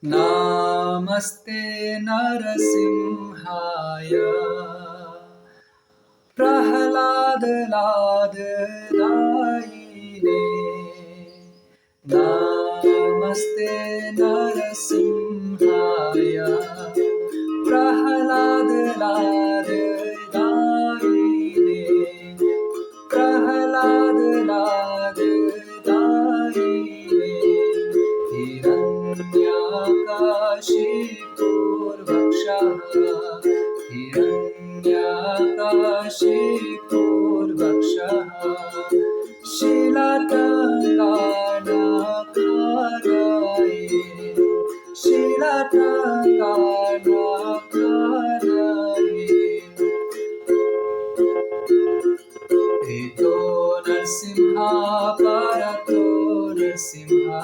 नमस्ते नरसिंहाय प्रह्लादलाददायिने नमस्ते नरसिंहाय प्रह्लादलाददायिने प्रह्लादलाददायिने हिरण्याकाशिपूर्वक्षः हिरण्याकाशिपूर्वक्षः शीलातङ्कानाकाराय शीलातङ्कानाकाराय एतो नरसिंहा परतो नरसिंहा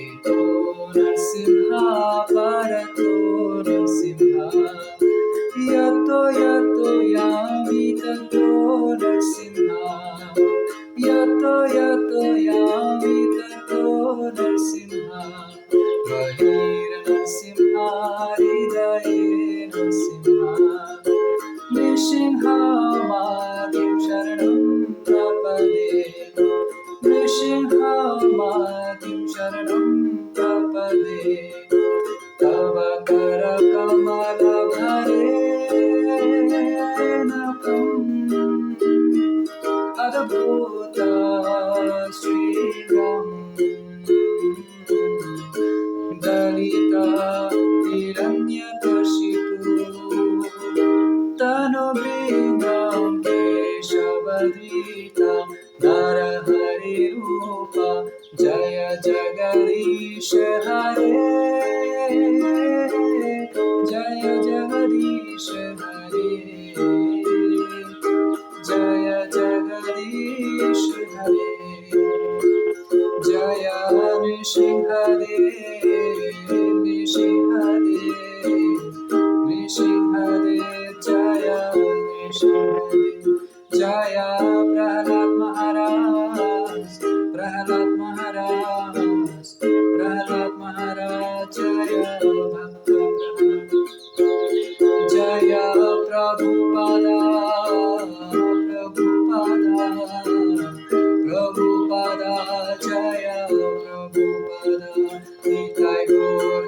एतो नरसिंहा परतो नरसिंहा यतो यतो यामि ततो नरसिंहा यतो यतो यामि ततो नरसिंहा बहिर्नरसिंहा हृदये नरसिंहा नृसिंहमादिं शरणं प्रपदे नृसिंहमादिं शरणं प्रपदे तव करकमलभरेणकम् अद्भुता श्रीरम् दलिता हिरण्यकशिपु तनुभृङ्गं केशवधृता नरहरिरूप जय जगदीश हरे जय जगदीश हरे जय जगदीश हरे जय नृसिंहदेव नृसिंहदेव नृसिंहदेव जय नृसिंहदेव जय प्रह्लाद महाराज प्रह्लाद महाराज प्रह्लाद महाराज जय भक्त प्रह्लाद जय प्रभुपादा प्रभुपादा प्रभुपादा जय प्रभुपादा निताय गौर